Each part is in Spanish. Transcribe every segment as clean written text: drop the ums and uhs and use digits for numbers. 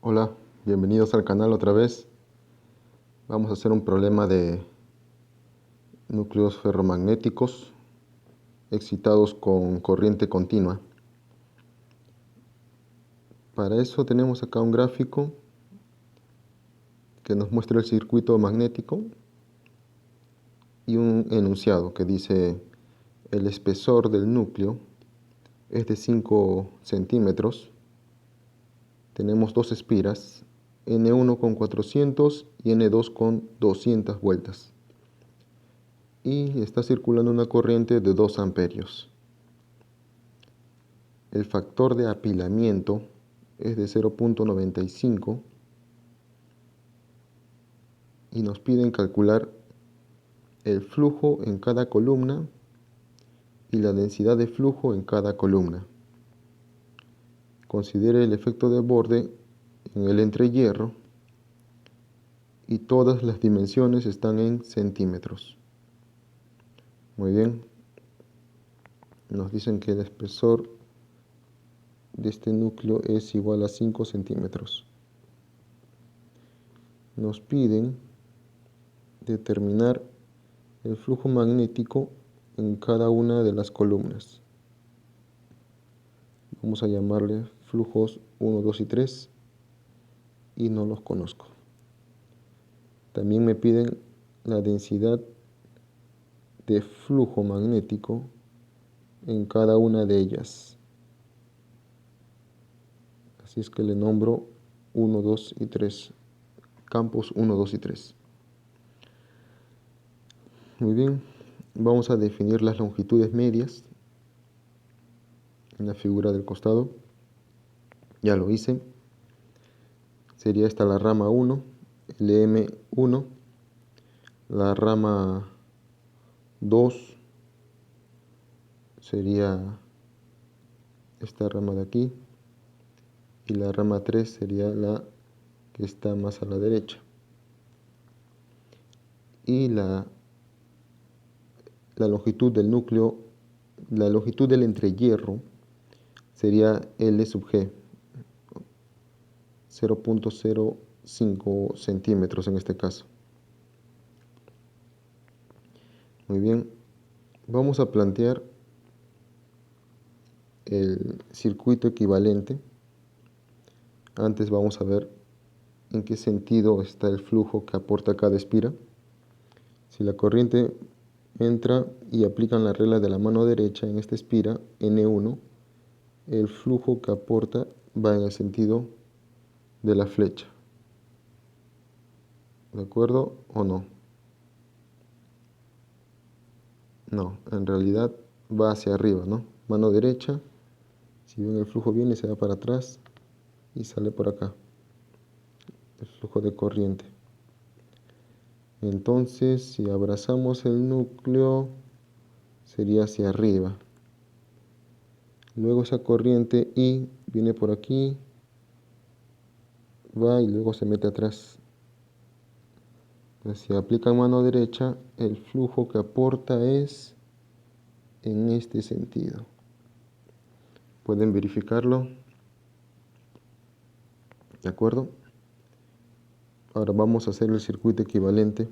Hola, bienvenidos al canal otra vez. Vamos a hacer un problema de núcleos ferromagnéticos excitados con corriente continua. Para eso tenemos acá un gráfico que nos muestra el circuito magnético y un enunciado que dice el espesor del núcleo es de 5 centímetros. Tenemos dos espiras, N1 con 400 y N2 con 200 vueltas. Y está circulando una corriente de 2 amperios. El factor de apilamiento es de 0.95 y nos piden calcular el flujo en cada columna y la densidad de flujo en cada columna. Considere el efecto de borde en el entrehierro y todas las dimensiones están en centímetros. Muy bien, nos dicen que el espesor de este núcleo es igual a 5 centímetros. Nos piden determinar el flujo magnético en cada una de las columnas. Vamos a llamarle flujos 1, 2 y 3 y no los conozco. También me piden la densidad de flujo magnético en cada una de ellas. Así es que le nombro 1, 2 y 3. Campos 1, 2 y 3. Muy bien, vamos a definir las longitudes medias en la figura del costado. Ya lo hice. Sería esta la rama 1, LM1, la rama 2 sería esta rama de aquí y la rama 3 sería la que está más a la derecha. Y la longitud del núcleo, la longitud del entrehierro sería L sub G, 0.05 centímetros en este caso. Muy bien, vamos a plantear el circuito equivalente. Antes vamos a ver en qué sentido está el flujo que aporta cada espira. Si la corriente entra y aplican la regla de la mano derecha en esta espira, N1, el flujo que aporta va en el sentido de la flecha. ¿De acuerdo o no? No, en realidad va hacia arriba, ¿no? Mano derecha, si ven el flujo viene, se va para atrás y sale por acá. El flujo de corriente. Entonces, si abrazamos el núcleo, sería hacia arriba. Luego esa corriente I viene por aquí, va y luego se mete atrás. Entonces, si aplican mano derecha, el flujo que aporta es en este sentido. Pueden verificarlo. ¿De acuerdo? Ahora vamos a hacer el circuito equivalente.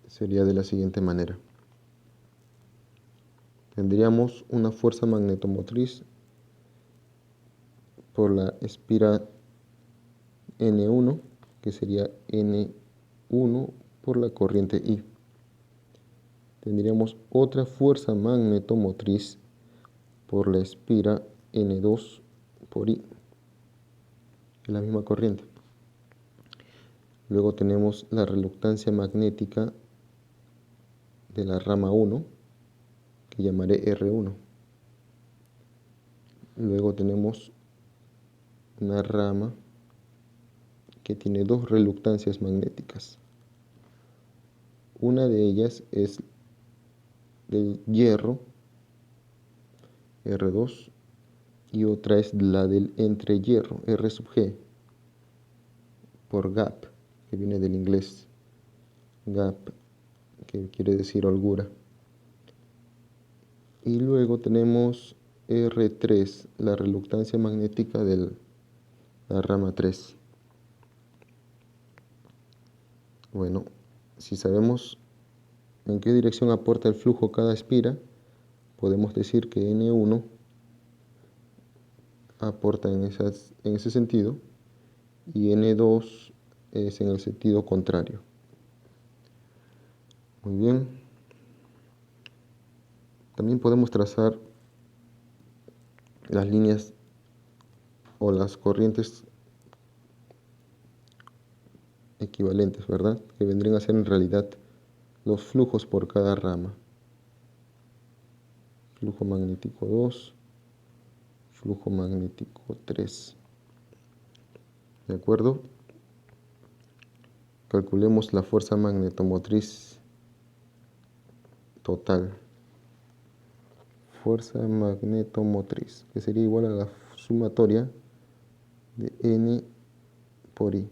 Sería de la siguiente manera. Tendríamos una fuerza magnetomotriz por la espira N1, que sería N1 por la corriente I. Tendríamos otra fuerza magnetomotriz por la espira N2 por I, la misma corriente. Luego tenemos la reluctancia magnética de la rama 1, que llamaré R1. Luego tenemos una rama que tiene dos reluctancias magnéticas. Una de ellas es del hierro, R2, y otra es la del entrehierro, R sub G, por gap, que viene del inglés gap, que quiere decir holgura. Y luego tenemos R3, la reluctancia magnética de la rama 3. Bueno, si sabemos en qué dirección aporta el flujo cada espira, podemos decir que N1 aporta en ese sentido y N2 es en el sentido contrario. Muy bien. También podemos trazar las líneas o las corrientes equivalentes, ¿verdad? Que vendrían a ser en realidad los flujos por cada rama. Flujo magnético 2, flujo magnético 3. ¿De acuerdo? Calculemos la fuerza magnetomotriz total. Fuerza magnetomotriz, que sería igual a la sumatoria de N por I.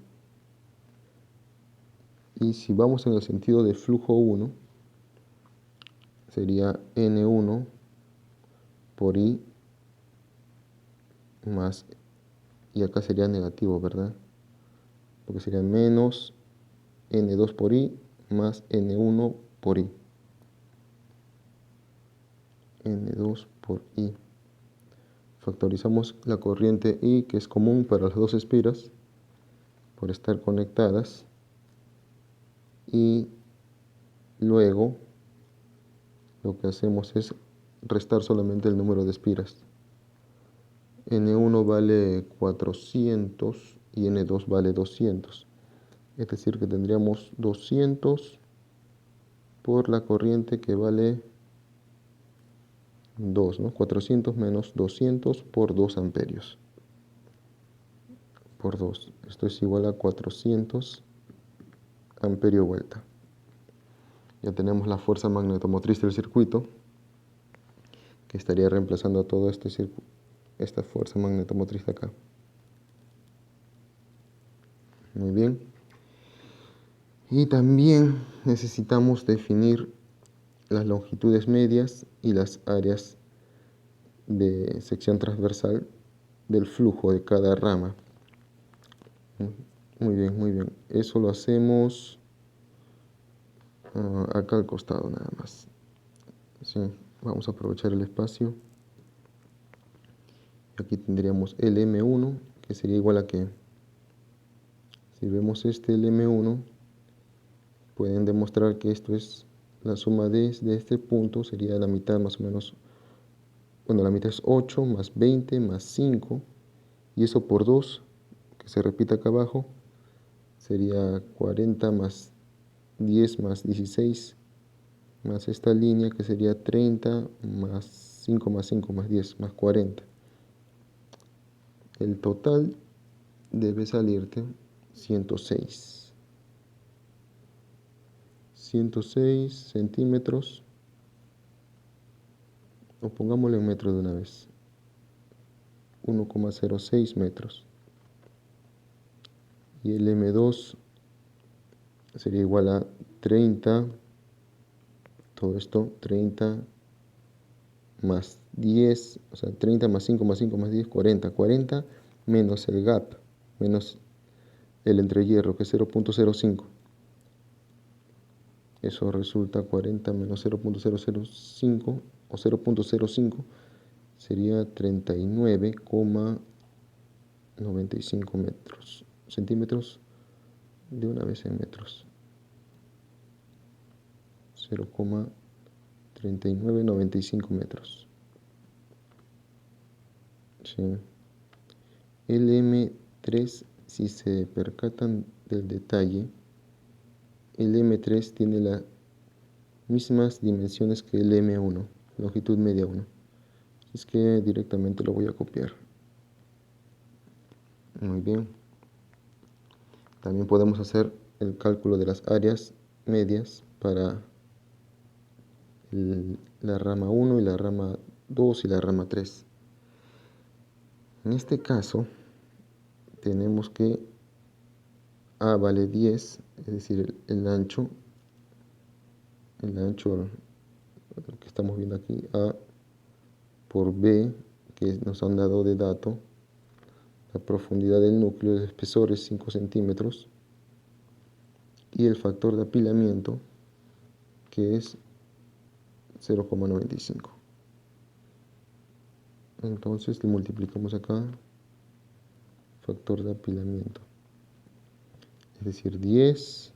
Y si vamos en el sentido de flujo 1, sería N1 por I más, y acá sería negativo, ¿verdad? Porque sería menos N2 por I más N1 por I. N2 por I. Factorizamos la corriente I, que es común para las dos espiras, por estar conectadas. Y luego lo que hacemos es restar solamente el número de espiras. N1 vale 400 y N2 vale 200. Es decir, que tendríamos 200 por la corriente que vale 2, ¿no? 400 menos 200 por 2 amperios. Por 2. Esto es igual a 400 amperio vuelta. Ya tenemos la fuerza magnetomotriz del circuito, que estaría reemplazando a todo esta fuerza magnetomotriz de acá. Muy bien. Y también necesitamos definir las longitudes medias y las áreas de sección transversal del flujo de cada rama. Muy bien, muy bien. Eso lo hacemos acá al costado nada más. Sí, vamos a aprovechar el espacio. Aquí tendríamos el M1, que sería igual a que, si vemos el M1, pueden demostrar que esto es la suma de este punto, sería la mitad más o menos. Bueno, la mitad es 8 más 20 más 5, y eso por 2, que se repite acá abajo, sería 40 más 10 más 16, más esta línea que sería 30 más 5 más 5 más 10 más 40. El total debe salirte 106. 106 centímetros, o pongámosle en metros de una vez, 1,06 metros. Y el M2 sería igual a 30, todo esto, 30 más 10, o sea, 30 más 5 más 5 más 10, 40. 40 menos el gap, menos el entrehierro, que es 0,05. Eso resulta 40 menos 0,005 o 0,05 sería 39,95 metros. Centímetros de una vez en metros. 0,3995 metros. Sí. El M3, si se percatan del detalle, el M3 tiene las mismas dimensiones que el M1, longitud media 1. Es que directamente lo voy a copiar. Muy bien. También podemos hacer el cálculo de las áreas medias para la rama 1 y la rama 2 y la rama 3. En este caso, tenemos que A vale 10, es decir, el ancho lo que estamos viendo aquí, A por B que nos han dado de dato. La profundidad del núcleo, el espesor es 5 centímetros y el factor de apilamiento, que es 0,95. Entonces le multiplicamos acá factor de apilamiento, es decir, 10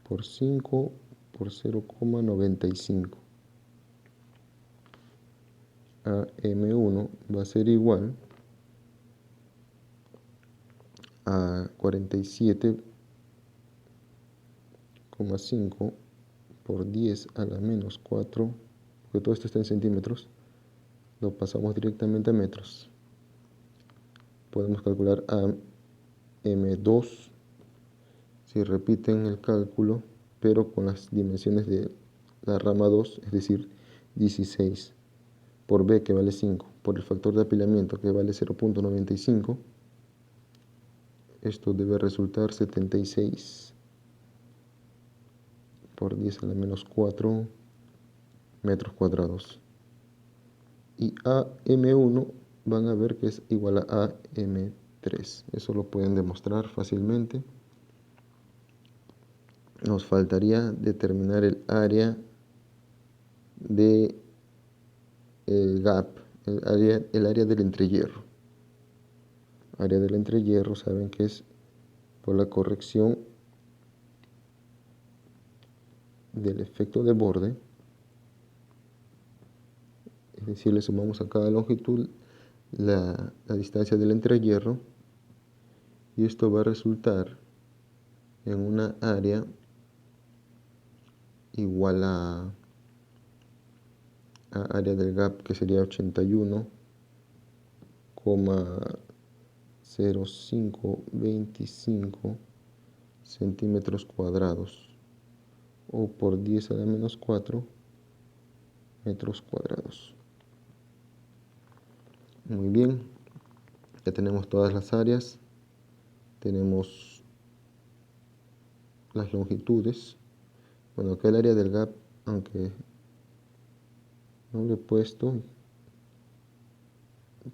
por 5 por 0,95. A M1 va a ser igual a 47,5 por 10 a la menos 4, porque todo esto está en centímetros, lo pasamos directamente a metros. Podemos calcular a M2 si repiten el cálculo, pero con las dimensiones de la rama 2, es decir, 16, por B, que vale 5, por el factor de apilamiento, que vale 0,95, esto debe resultar 76 por 10 a la menos 4 metros cuadrados. Y AM1 van a ver que es igual a AM3. Eso lo pueden demostrar fácilmente. Nos faltaría determinar el área de el gap, el área del entrehierro. Área del entrehierro saben que es por la corrección del efecto de borde, es decir, le sumamos a cada longitud la distancia del entrehierro, y esto va a resultar en una área igual a área del gap, que sería 81,0525 centímetros cuadrados, o por 10 a la menos 4 metros cuadrados. Muy bien, ya tenemos todas las áreas, tenemos las longitudes. Bueno, acá el área del gap, aunque no lo he puesto,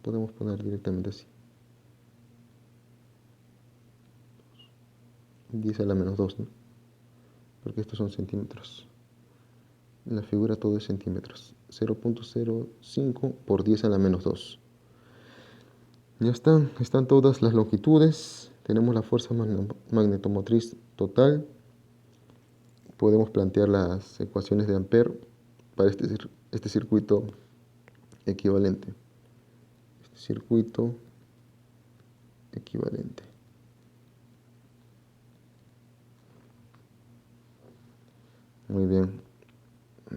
podemos poner directamente así, 10 a la menos 2, ¿no? Porque estos son centímetros. En la figura todo es centímetros. 0,05 por 10 a la menos 2. Ya están todas las longitudes. Tenemos la fuerza magnetomotriz total. Podemos plantear las ecuaciones de Ampère para este circuito equivalente. Este circuito equivalente. Muy bien.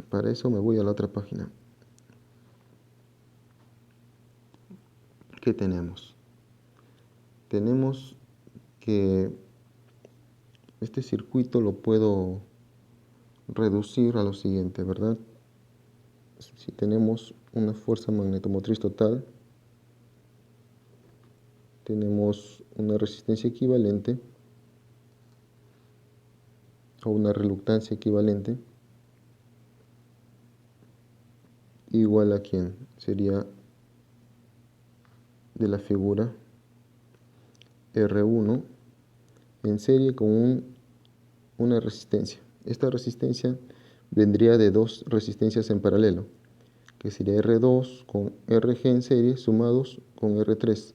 Para eso me voy a la otra página. ¿Qué tenemos? Tenemos que este circuito lo puedo reducir a lo siguiente, ¿verdad? Si tenemos una fuerza magnetomotriz total, tenemos una resistencia equivalente o una reluctancia equivalente, igual a ¿quién? Sería de la figura R1 en serie con una resistencia. Esta resistencia vendría de dos resistencias en paralelo, que sería R2 con RG en serie sumados con R3.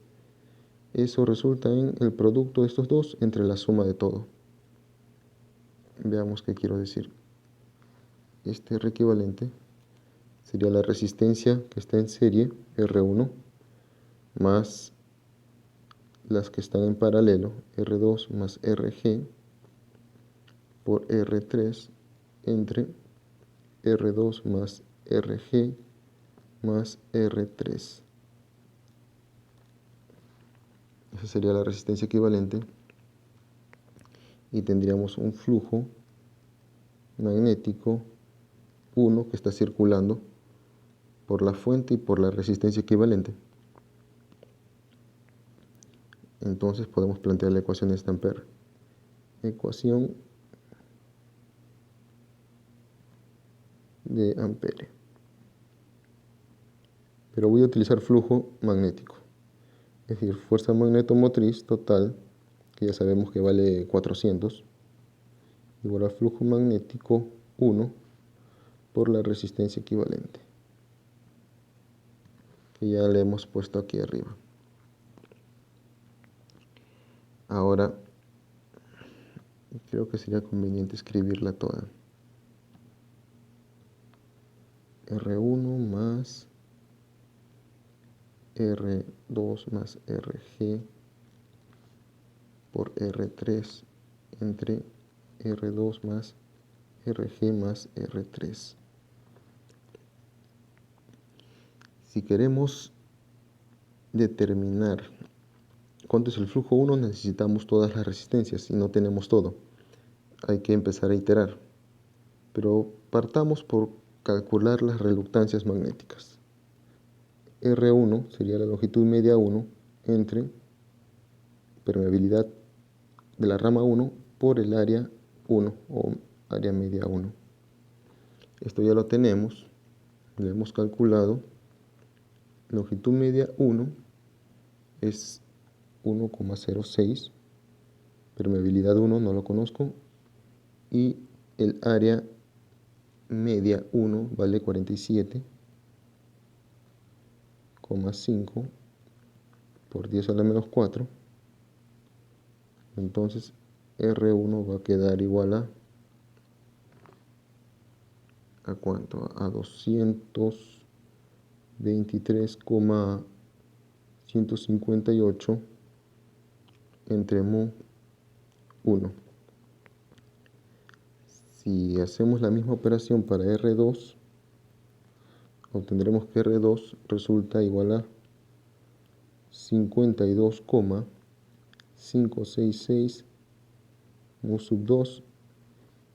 Eso resulta en el producto de estos dos entre la suma de todo. Veamos qué quiero decir. Este R equivalente sería la resistencia que está en serie, R1, más las que están en paralelo, R2 más RG, por R3 entre R2 más RG más R3. Esa sería la resistencia equivalente, y tendríamos un flujo magnético 1 que está circulando por la fuente y por la resistencia equivalente. Entonces podemos plantear la ecuación de Ampère. Ecuación de Ampère. pero voy a utilizar flujo magnético. Es decir, fuerza magnetomotriz total, que ya sabemos que vale 400, igual al flujo magnético 1 por la resistencia equivalente, que ya le hemos puesto aquí arriba. Ahora, creo que sería conveniente escribirla toda. R1 más R2 más RG por R3 entre R2 más RG más R3. Si queremos determinar cuánto es el flujo 1, necesitamos todas las resistencias y no tenemos todo. Hay que empezar a iterar. Pero partamos por calcular las reluctancias magnéticas. R1 sería la longitud media 1 entre permeabilidad de la rama 1 por el área 1 o área media 1. Esto ya lo tenemos, lo hemos calculado. Longitud media 1 es 1,06, permeabilidad 1 no lo conozco, y el área media 1 vale 47,5 por 10 a la menos 4. Entonces R1 va a quedar igual ¿a cuánto? A 223,158 entre mu 1. Si hacemos la misma operación para R2, obtendremos que R2 resulta igual a 52,566 mu sub 2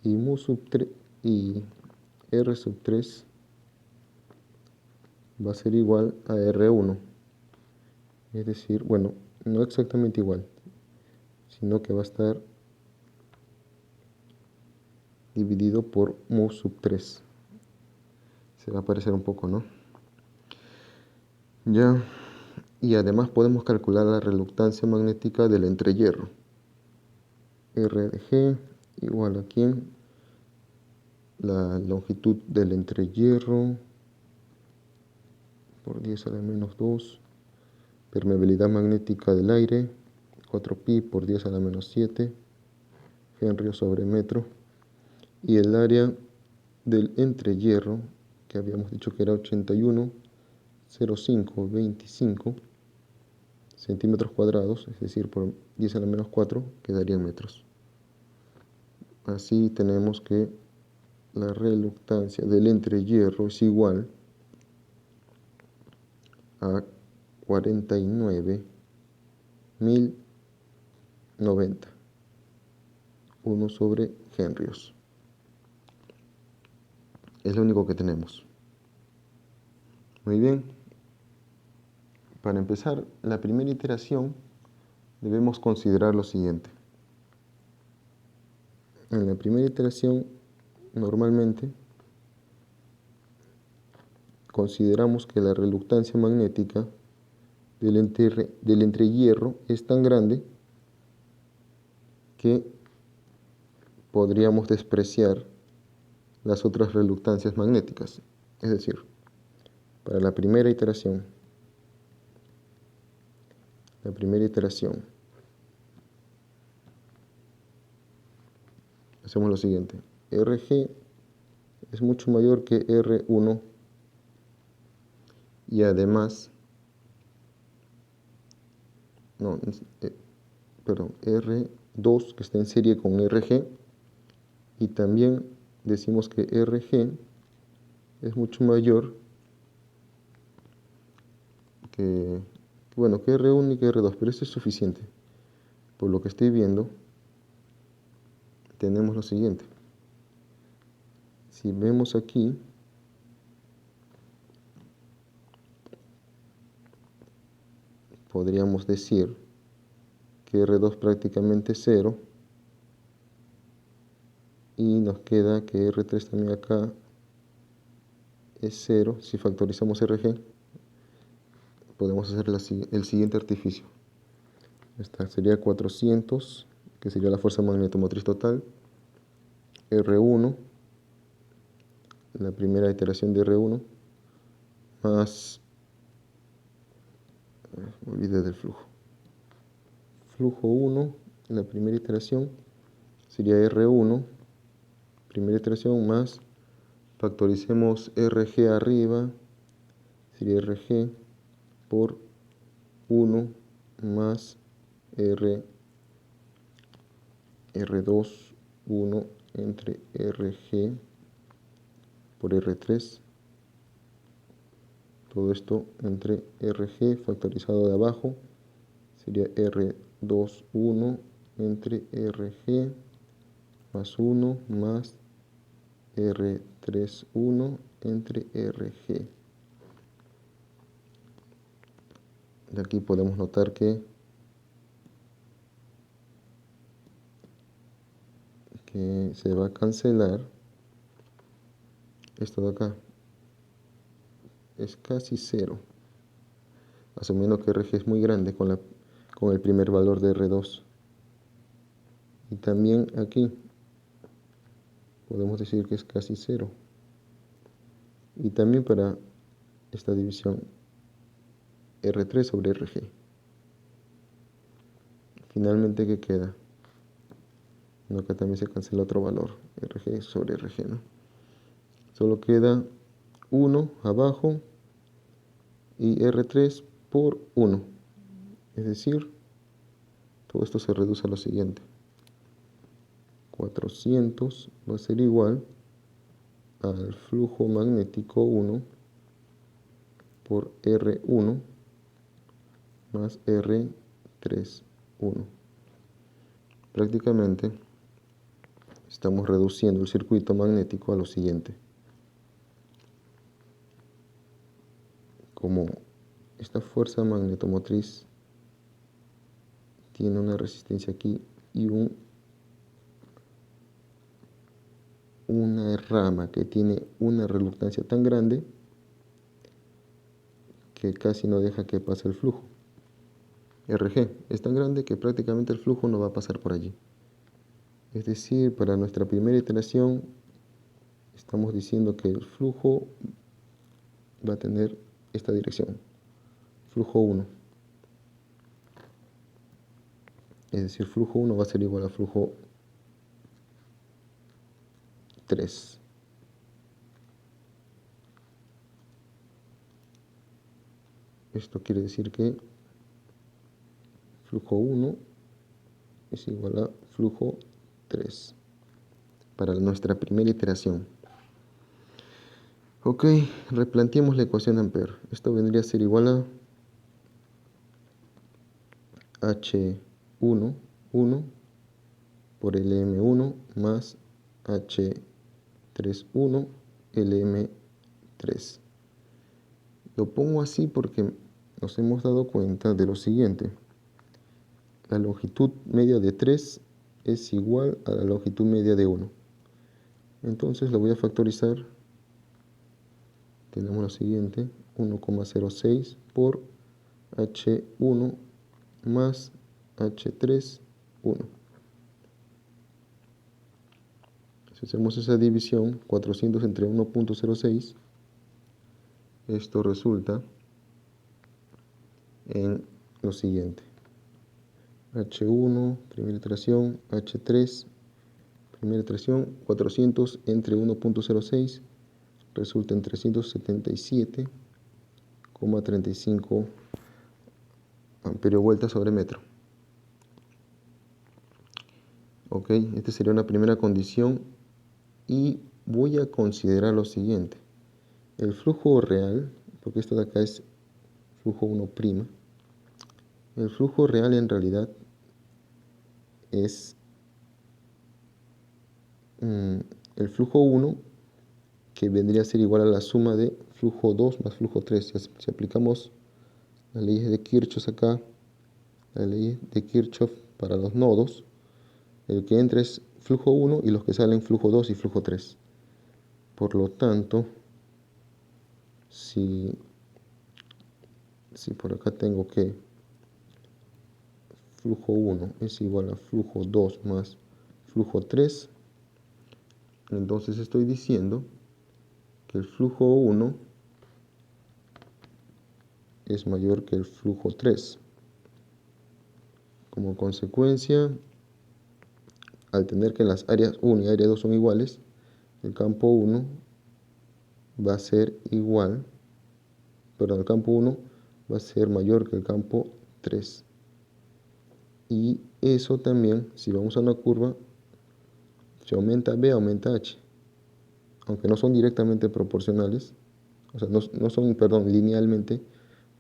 y mu sub 3 y R sub 3 va a ser igual a R1. Es decir, bueno, no exactamente igual, sino que va a estar dividido por mu sub 3. Se va a parecer un poco, ¿no? Ya. Y además podemos calcular la reluctancia magnética del entrehierro. R de G igual a ¿quién? La longitud del entrehierro por 10 a la menos 2. Permeabilidad magnética del aire, 4pi por 10 a la menos 7. Henry sobre metro. Y el área del entrehierro, que habíamos dicho que era 81,0525 centímetros cuadrados, es decir, por 10 a la menos 4 quedarían metros. Así tenemos que la reluctancia del entrehierro es igual a 49.090, 1 sobre henrios. Es lo único que tenemos. Muy bien. Para empezar, la primera iteración debemos considerar lo siguiente. En la primera iteración, normalmente, consideramos que la reluctancia magnética del entrehierro es tan grande que podríamos despreciar las otras reluctancias magnéticas. Es decir, para la primera iteración, hacemos lo siguiente. RG es mucho mayor que R1 y además, R2 que está en serie con RG, y también decimos que RG es mucho mayor que R1 y que R2, pero esto es suficiente. Por lo que estoy viendo, tenemos lo siguiente. Si vemos aquí, podríamos decir que R2 prácticamente es 0 y nos queda que R3 también acá es 0 si factorizamos RG. podemos hacer el siguiente artificio. Esta sería 400, que sería la fuerza magnetomotriz total, R1, la primera iteración de R1, más, me olvidé del flujo. Flujo 1, la primera iteración, sería R1, primera iteración, más, factoricemos RG arriba, sería RG por 1 más R2, 1 entre RG por R3. Todo esto entre RG factorizado de abajo sería R2, 1 entre RG más 1 más R3, 1 entre RG. De aquí podemos notar que se va a cancelar esto de acá. Es casi cero, asumiendo que RG es muy grande con el primer valor de R2. Y también aquí podemos decir que es casi cero. Y también para esta división R3 sobre RG. Finalmente, ¿qué queda? No, acá también se cancela otro valor, RG sobre RG, ¿no? Solo queda 1 abajo y R3 por 1. Es decir, todo esto se reduce a lo siguiente. 400 va a ser igual al flujo magnético 1 por R1 más R3, 1. Prácticamente estamos reduciendo el circuito magnético a lo siguiente. Como esta fuerza magnetomotriz tiene una resistencia aquí y una rama que tiene una reluctancia tan grande que casi no deja que pase el flujo. RG es tan grande que prácticamente el flujo no va a pasar por allí. Es decir, para nuestra primera iteración estamos diciendo que el flujo va a tener esta dirección, flujo 1. Es decir, flujo 1 va a ser igual a flujo 3. Esto quiere decir que flujo 1 es igual a flujo 3 para nuestra primera iteración. Ok, replanteemos la ecuación de Ampere. Esto vendría a ser igual a H1, 1 por LM1 más H3, 1 LM3. Lo pongo así porque nos hemos dado cuenta de lo siguiente. La longitud media de 3 es igual a la longitud media de 1. Entonces lo voy a factorizar. Tenemos lo siguiente, 1,06 por H1 más H3, 1. Si hacemos esa división, 400 entre 1,06, esto resulta en lo siguiente. H1, primera iteración, H3, primera iteración, 400 entre 1,06 resulta en 377,35 amperiovueltas sobre metro. Ok, esta sería una primera condición y voy a considerar lo siguiente. El flujo real, porque esto de acá es flujo 1', el flujo real en realidad es el flujo 1, que vendría a ser igual a la suma de flujo 2 más flujo 3. Si aplicamos las leyes de Kirchhoff acá, la ley de Kirchhoff para los nodos, el que entra es flujo 1 y los que salen flujo 2 y flujo 3. Por lo tanto, si si por acá tengo que flujo 1 es igual a flujo 2 más flujo 3, entonces estoy diciendo que el flujo 1 es mayor que el flujo 3. Como consecuencia, al tener que las áreas 1 y área 2 son iguales, el campo 1 va a ser igual, perdón, el campo 1 va a ser mayor que el campo 3. Y eso también, si vamos a una curva, si aumenta B, aumenta H. Aunque no son directamente proporcionales, o sea, no son, perdón, linealmente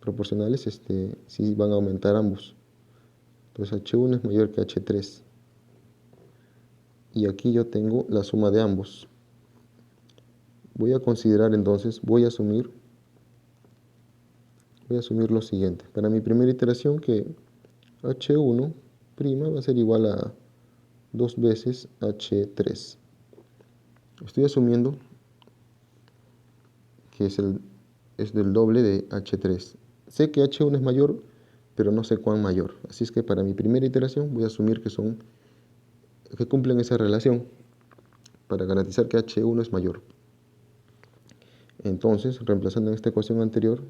proporcionales, sí van a aumentar ambos. Entonces H1 es mayor que H3. Y aquí yo tengo la suma de ambos. Voy a considerar entonces, voy a asumir lo siguiente. Para mi primera iteración, que H1' va a ser igual a 2 veces H3. Estoy asumiendo que es del doble de H3. Sé que H1 es mayor, pero no sé cuán mayor. Así es que para mi primera iteración voy a asumir que cumplen esa relación para garantizar que H1 es mayor. Entonces, reemplazando en esta ecuación anterior,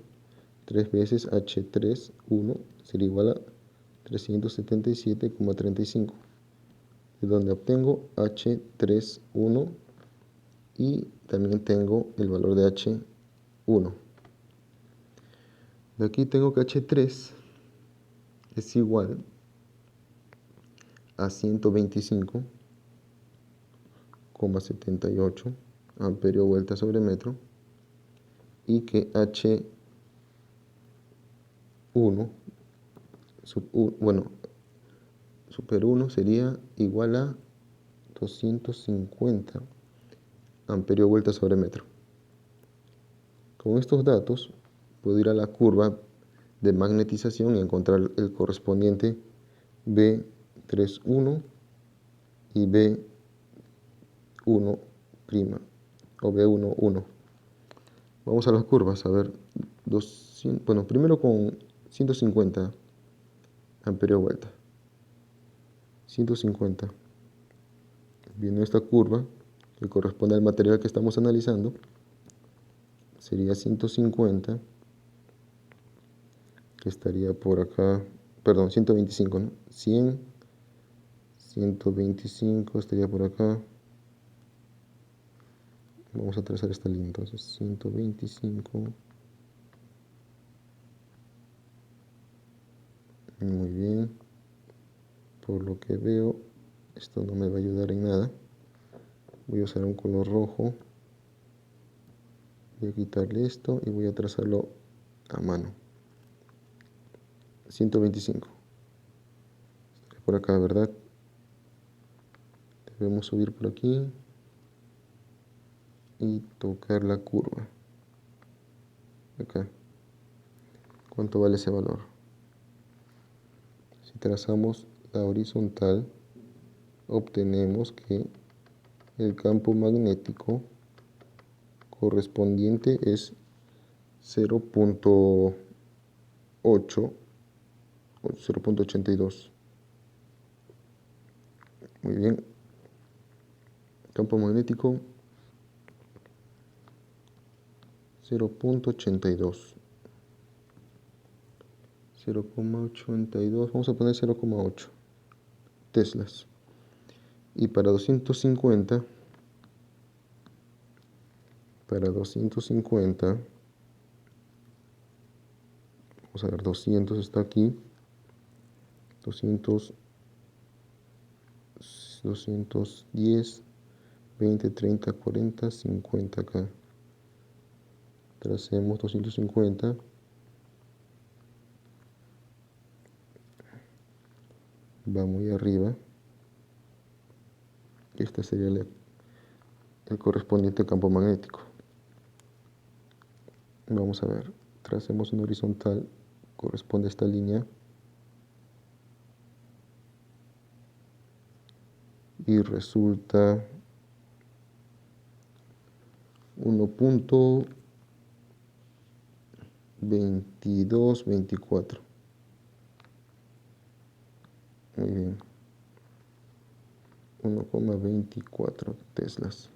3 veces H3, 1, sería igual a 377,35, de donde obtengo H3, 1, y también tengo el valor de H1. De aquí tengo que H3 es igual a 125,78 amperio vuelta sobre metro, y que H1, super 1 sería igual a 250 amperio vuelta sobre metro. Con estos datos puedo ir a la curva de magnetización y encontrar el correspondiente B31 y B11' o B11. Vamos a las curvas, a ver, primero con 150 amperio vuelta. 150. Viendo esta curva, que corresponde al material que estamos analizando, sería 150, que estaría por acá, perdón, 125, ¿no? 100, 125 estaría por acá. Vamos a trazar esta línea, entonces, 125. Muy bien. Por lo que veo, esto no me va a ayudar en nada. Voy a usar un color rojo. Voy a quitarle esto y voy a trazarlo a mano. 125. Por acá, ¿verdad? Debemos subir por aquí y tocar la curva. Acá. ¿Cuánto vale ese valor? Si trazamos la horizontal, obtenemos que el campo magnético correspondiente es 0.8 o 0.82. Muy bien. Campo magnético 0.82. 0,82. Vamos a poner 0,8 teslas. Y para 250, vamos a ver, 200 está aquí, 210, 20, 30, 40, 50 acá. Tracemos 250. Va muy arriba. Este sería el correspondiente campo magnético. Vamos a ver, tracemos una horizontal, corresponde a esta línea. Y resulta 1.2 22, 24. Muy bien. 1,24 teslas.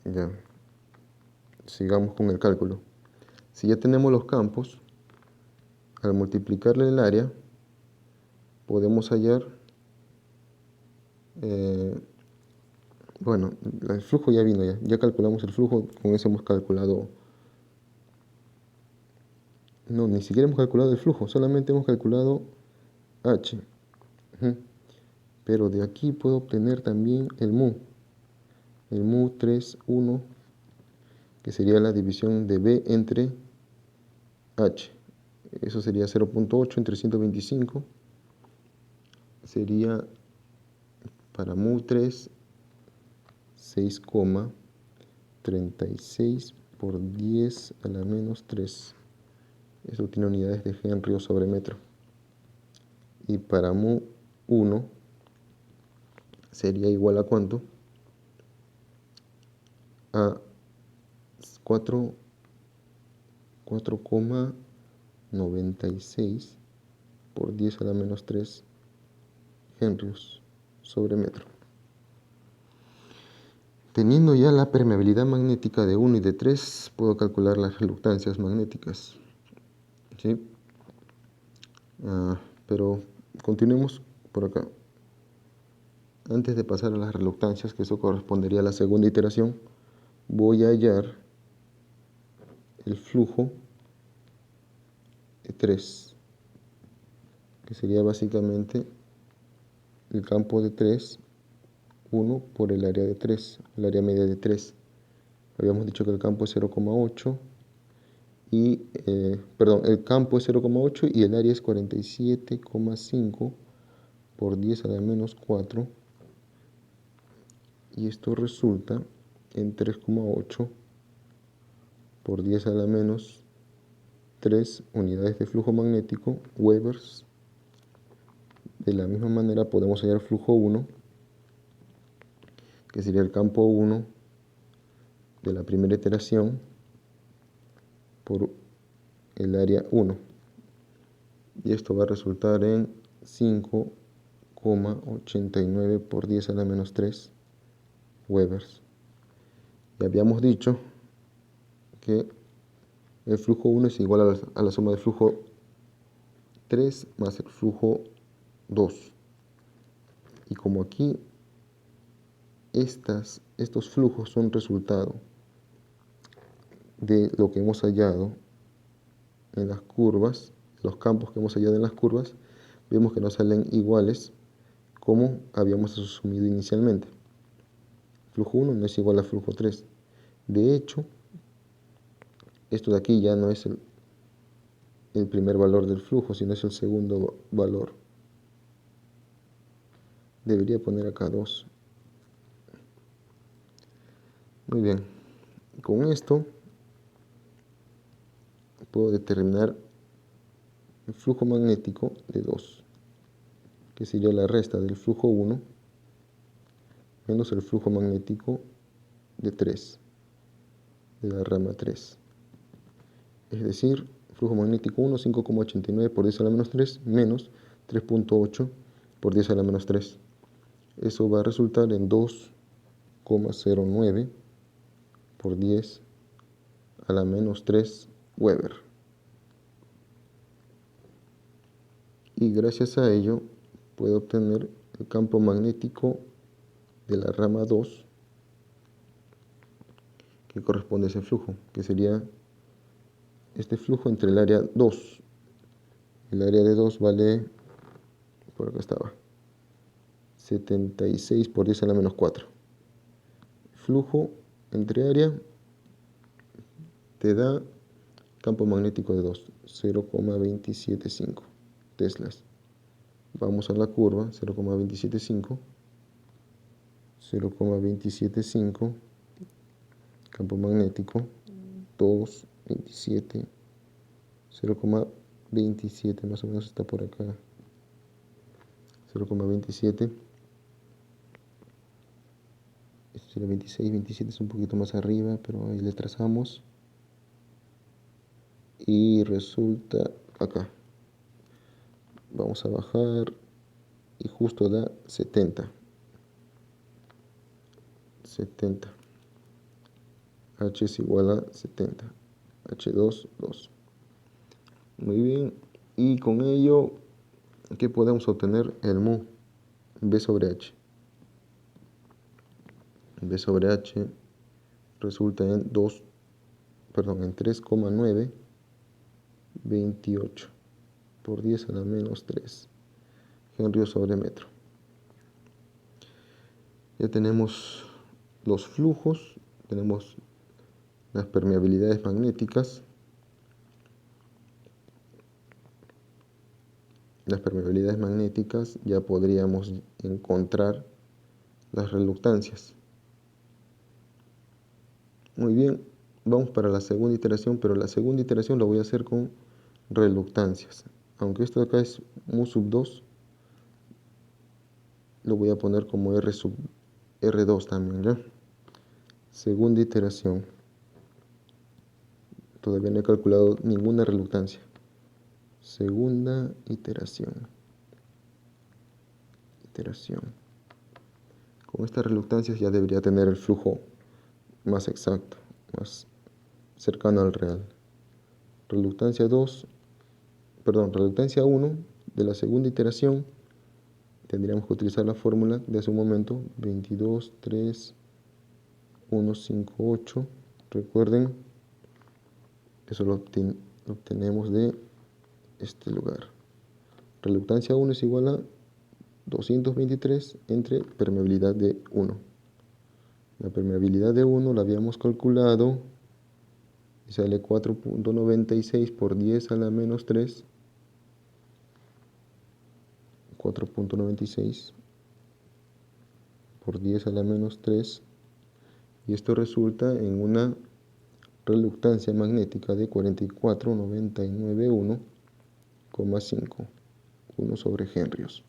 Ya. Sigamos con el cálculo. Si ya tenemos los campos, al multiplicarle el área, podemos hallar, bueno, el flujo ya vino, ya calculamos el flujo, con eso hemos calculado, no, ni siquiera hemos calculado el flujo, solamente hemos calculado H. Pero de aquí puedo obtener también el mu 3, 1, que sería la división de B entre H. Eso sería 0,8 entre 125. Sería para mu 3, 6,36 por 10 a la menos 3. Eso tiene unidades de Henry o sobre metro. Y para mu 1 sería igual a ¿cuánto? A 4,96 por 10 a la menos 3 henrios sobre metro. Teniendo ya la permeabilidad magnética de 1 y de 3, puedo calcular las reluctancias magnéticas. ¿Sí? Pero continuemos por acá. Antes de pasar a las reluctancias, que eso correspondería a la segunda iteración, voy a hallar el flujo de 3, que sería básicamente el campo de 3, 1 por el área de 3, el área media de 3. Habíamos dicho que el campo es 0,8 y, perdón, el campo es 0,8 y el área es 47,5 por 10 a la menos 4. Y esto resulta en 3,8 por 10 a la menos 3 unidades de flujo magnético, Webers. De la misma manera podemos hallar flujo 1, que sería el campo 1 de la primera iteración por el área 1. Y esto va a resultar en 5,89 por 10 a la menos 3 Webers. Y habíamos dicho que el flujo 1 es igual a la suma del flujo 3 más el flujo 2. Y como aquí estos flujos son resultado de lo que hemos hallado en las curvas, los campos que hemos hallado en las curvas, vemos que nos salen iguales como habíamos asumido inicialmente. Flujo 1 no es igual a flujo 3. De hecho, esto de aquí ya no es el primer valor del flujo, sino es el segundo valor. Debería poner acá 2. Muy bien. Con esto puedo determinar el flujo magnético de 2, que sería la resta del flujo 1 menos el flujo magnético de 3, de la rama 3. Es decir, flujo magnético 1, 5,89 por 10 a la menos 3, menos 3,8 por 10 a la menos 3. Eso va a resultar en 2,09 por 10 a la menos 3 Weber. Y gracias a ello puedo obtener el campo magnético de la rama 2, que corresponde a ese flujo, que sería este flujo entre el área 2. El área de 2 vale, por acá estaba, 76 por 10 a la menos 4. Flujo entre área te da campo magnético de 2, 0,275 teslas. Vamos a la curva, 0,275, 0,275, campo magnético, 2, 27, 0,27 más o menos está por acá, 0,27. Esto sería 26, 27 es un poquito más arriba, pero ahí le trazamos. y resulta acá. Vamos a bajar y justo da 70. H es igual a 70. H2, 2. Muy bien. Y con ello, ¿qué podemos obtener? El mu. B sobre H. B sobre H resulta en 3,928 por 10 a la menos 3 Henry sobre metro. Ya tenemos los flujos, tenemos las permeabilidades magnéticas. Las permeabilidades magnéticas ya podríamos encontrar las reluctancias. Muy bien, vamos para la segunda iteración, pero la segunda iteración la voy a hacer con reluctancias. Aunque esto de acá es mu sub 2, lo voy a poner como R sub R2 también, ¿ya? Segunda iteración. Todavía no he calculado ninguna reluctancia. Segunda iteración. Con estas reluctancias ya debería tener el flujo más exacto, más cercano al real. Reluctancia 1 de la segunda iteración, tendríamos que utilizar la fórmula de hace un momento, 22,3,158. Recuerden, eso lo obtenemos de este lugar. Reluctancia 1 es igual a 223 entre permeabilidad de 1. La permeabilidad de 1 la habíamos calculado y sale 4.96 por 10 a la menos 3. 4.96 por 10 a la menos 3. Y esto resulta en una reluctancia magnética de 44,991,5. 1 sobre henrios.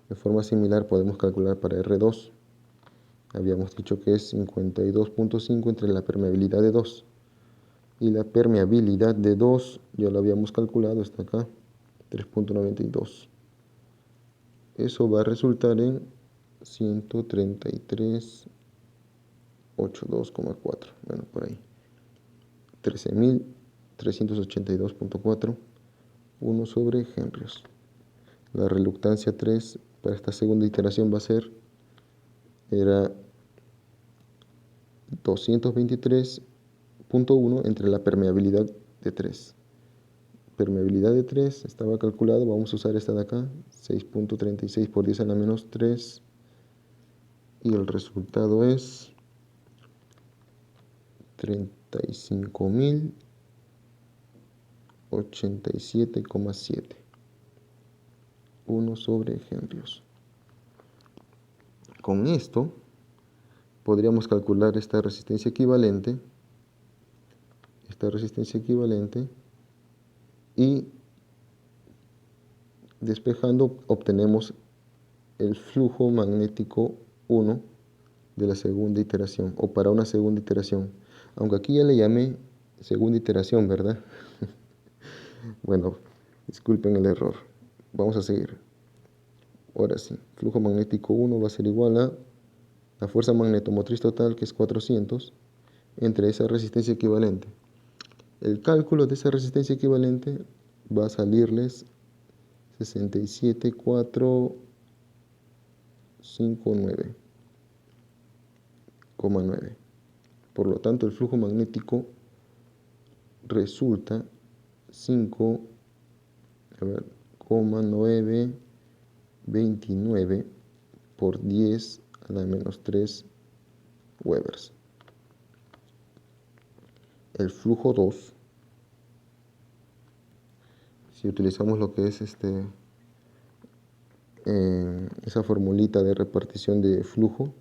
De forma similar podemos calcular para R2. Habíamos dicho que es 52.5 entre la permeabilidad de 2. Y la permeabilidad de 2, ya lo habíamos calculado, está acá, 3.92. Eso va a resultar en 133.82,4. Bueno, por ahí. 13.382.4. 1 sobre henrios. La reluctancia 3 para esta segunda iteración va a ser, era 223.1 entre la permeabilidad de 3. Permeabilidad de 3 estaba calculado, vamos a usar esta de acá, 6.36 por 10 a la menos 3. Y el resultado es 35.087,7. 1 sobre henrios. Con esto podríamos calcular esta resistencia equivalente. Y despejando obtenemos el flujo magnético 1 de la segunda iteración, o para una segunda iteración. Aunque aquí ya le llamé segunda iteración, ¿verdad? Bueno, disculpen el error. Vamos a seguir. Ahora sí, flujo magnético 1 va a ser igual a la fuerza magnetomotriz total, que es 400, entre esa resistencia equivalente. El cálculo de esa resistencia equivalente va a salirles 67.459,9. Por lo tanto, el flujo magnético resulta 5,929 por 10 a la menos 3 Webers. El flujo 2, si utilizamos lo que es esa formulita de repartición de flujo,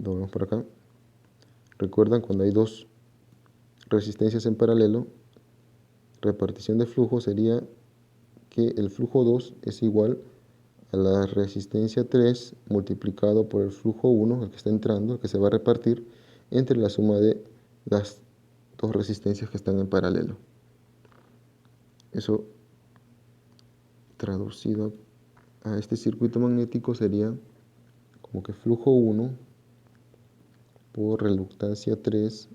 lo vemos por acá. Recuerdan, cuando hay dos resistencias en paralelo, repartición de flujo sería que el flujo 2 es igual a la resistencia 3 multiplicado por el flujo 1, el que está entrando, el que se va a repartir, entre la suma de las dos resistencias que están en paralelo. Eso traducido a este circuito magnético sería como que flujo 1 por reluctancia 3,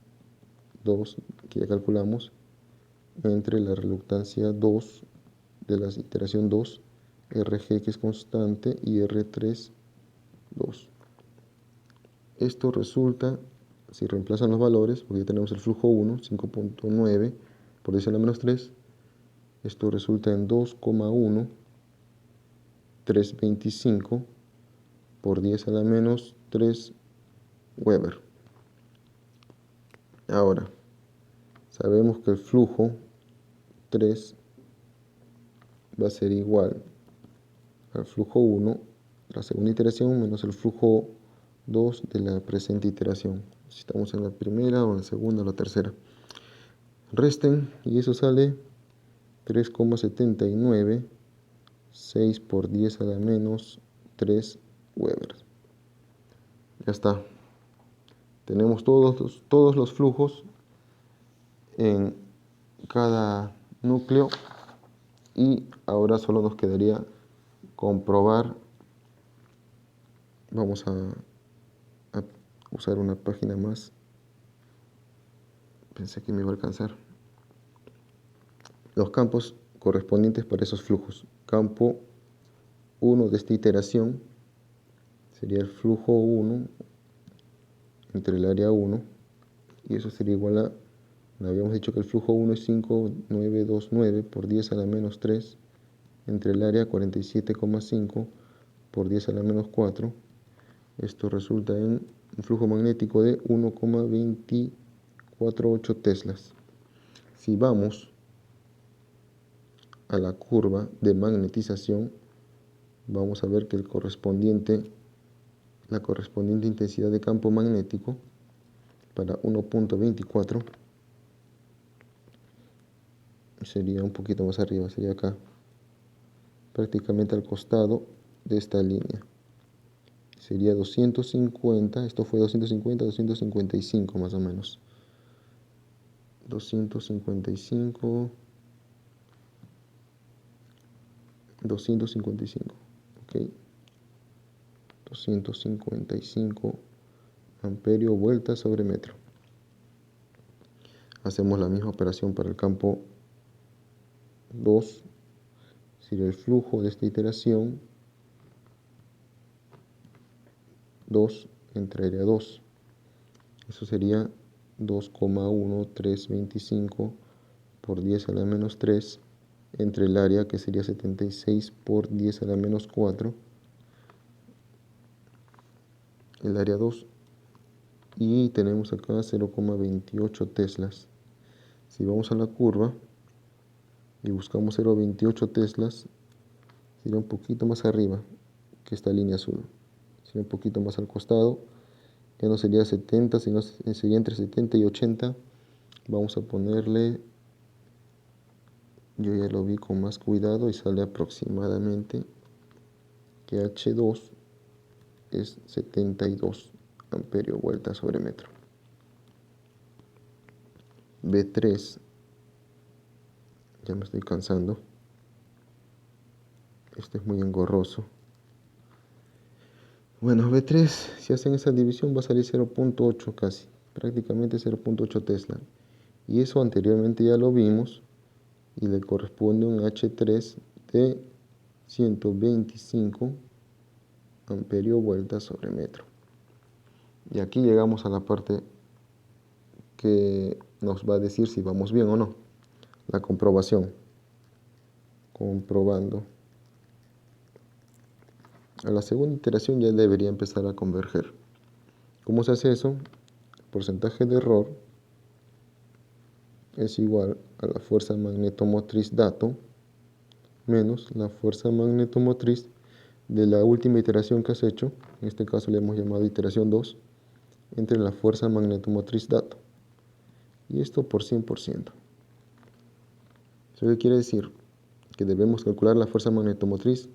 2, que ya calculamos, entre la reluctancia 2 de la iteración 2, Rg que es constante y R3, 2. Esto resulta, si reemplazan los valores, porque ya tenemos el flujo 1, 5.9 por 10 a la menos 3, esto resulta en 2,1 325 por 10 a la menos 3 Weber. Ahora, sabemos que el flujo 3 va a ser igual al flujo 1, la segunda iteración, menos el flujo 2 de la presente iteración. Si estamos en la primera o en la segunda o la tercera. Resten y eso sale 3,79, 6 por 10 a la menos 3 Weber. Ya está. Tenemos todos los flujos en cada núcleo y ahora solo nos quedaría comprobar. Vamos a usar una página más. Pensé que me iba a alcanzar. Los campos correspondientes para esos flujos. Campo 1 de esta iteración sería el flujo 1 entre el área 1 y eso sería igual a, habíamos dicho que el flujo 1 es 5,929 por 10 a la menos 3 entre el área 47,5 por 10 a la menos 4. Esto resulta en un flujo magnético de 1,248 teslas. Si vamos a la curva de magnetización, vamos a ver que la correspondiente intensidad de campo magnético para 1,24 sería un poquito más arriba, sería acá, prácticamente al costado de esta línea. Sería 250, esto fue 250, 255 más o menos. 255, ok. 255 amperio vuelta sobre metro. Hacemos la misma operación para el campo 2, sería el flujo de esta iteración 2 entre área 2. Eso sería 2,1325 por 10 a la menos 3 entre el área que sería 76 por 10 a la menos 4, el área 2, y tenemos acá 0,28 teslas. Si vamos a la curva y buscamos 0,28 teslas, sería un poquito más arriba que esta línea azul, sería un poquito más al costado, ya no sería 70, sino sería entre 70 y 80. Vamos a ponerle, yo ya lo vi con más cuidado y sale aproximadamente que H2 es 72 amperio vuelta sobre metro. B3, ya me estoy cansando, este es muy engorroso. Bueno, B3, si hacen esa división va a salir 0,8 casi, prácticamente 0,8 tesla. Y eso anteriormente ya lo vimos y le corresponde un H3 de 125 amperio vuelta sobre metro. Y aquí llegamos a la parte que nos va a decir si vamos bien o no. La comprobación. Comprobando. A la segunda iteración ya debería empezar a converger. ¿Cómo se hace eso? El porcentaje de error es igual a la fuerza magnetomotriz dato menos la fuerza magnetomotriz de la última iteración que has hecho, en este caso le hemos llamado iteración 2, entre la fuerza magnetomotriz dato. Y esto por 100%. ¿Eso qué quiere decir? Que debemos calcular la fuerza magnetomotriz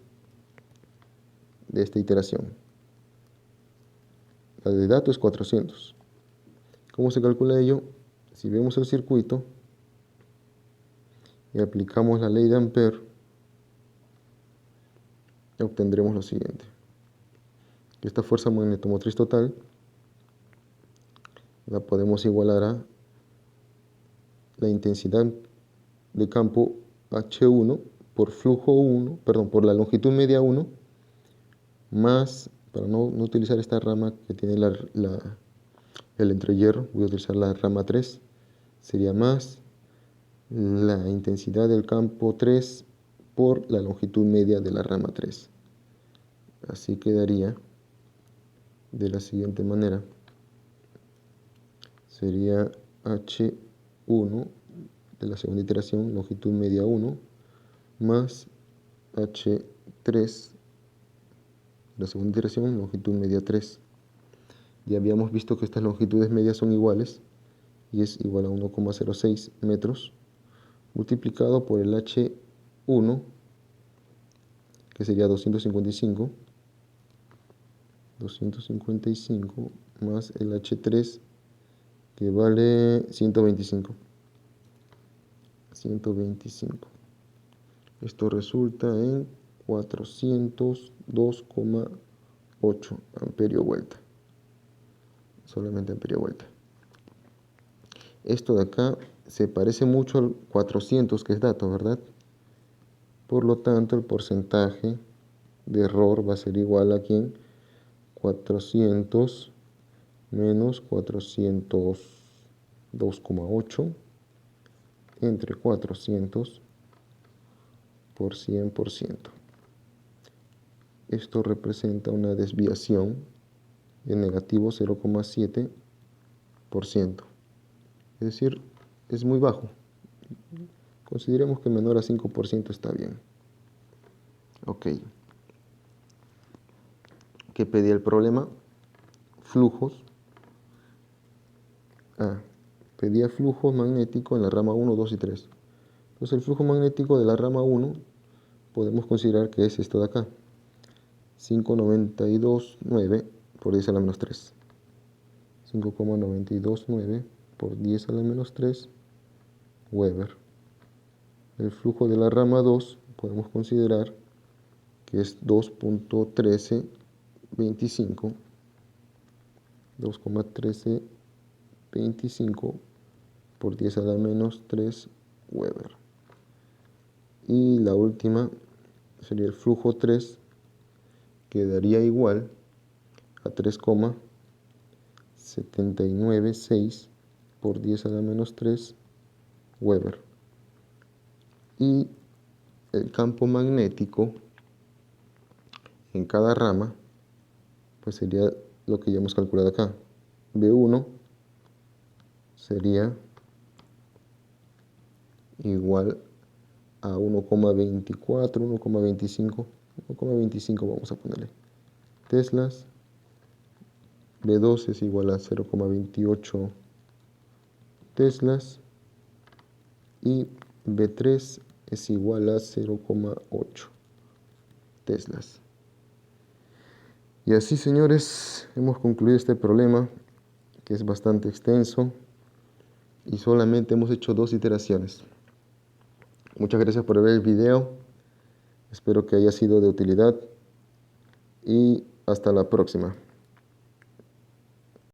de esta iteración. La de dato es 400. ¿Cómo se calcula ello? Si vemos el circuito y aplicamos la ley de Ampère, obtendremos lo siguiente. Esta fuerza magnetomotriz total la podemos igualar a la intensidad de campo H1 por flujo 1, perdón, por la longitud media 1, más, para no utilizar esta rama que tiene el entrehierro, voy a utilizar la rama 3, sería más la intensidad del campo 3 por la longitud media de la rama 3. Así quedaría de la siguiente manera. Sería H1 de la segunda iteración, longitud media 1, más H3 de la segunda iteración, longitud media 3. Ya habíamos visto que estas longitudes medias son iguales y es igual a 1,06 metros multiplicado por el H1, que sería 255 más el H3, que vale 125. Esto resulta en 402,8 amperio vuelta. Solamente amperio vuelta. Esto de acá se parece mucho al 400, que es dato, ¿verdad? Por lo tanto, el porcentaje de error va a ser igual a ¿quién? 400 menos 402,8 entre 400 por 100%. Esto representa una desviación de negativo 0,7%. Es decir, es muy bajo. Consideremos que menor a 5% está bien. Ok. ¿Qué pedía el problema? Flujos. Pedía flujo magnético en la rama 1, 2 y 3. Entonces el flujo magnético de la rama 1 podemos considerar que es esto de acá. 5,929 por 10 a la menos 3. 5,929 por 10 a la menos 3 Weber. El flujo de la rama 2 podemos considerar que es 2,1325 por 10 a la menos 3 Weber. Y la última sería el flujo 3, que daría igual a 3,796 por 10 a la menos 3 Weber. Y el campo magnético en cada rama, pues sería lo que ya hemos calculado acá. B1 sería igual a 1,24, 1,25 vamos a ponerle teslas. B2 es igual a 0,28 teslas y B3 es igual a 0,8 teslas. Y así, señores, hemos concluido este problema, que es bastante extenso, y solamente hemos hecho 2 iteraciones. Muchas gracias por ver el video, espero que haya sido de utilidad y hasta la próxima.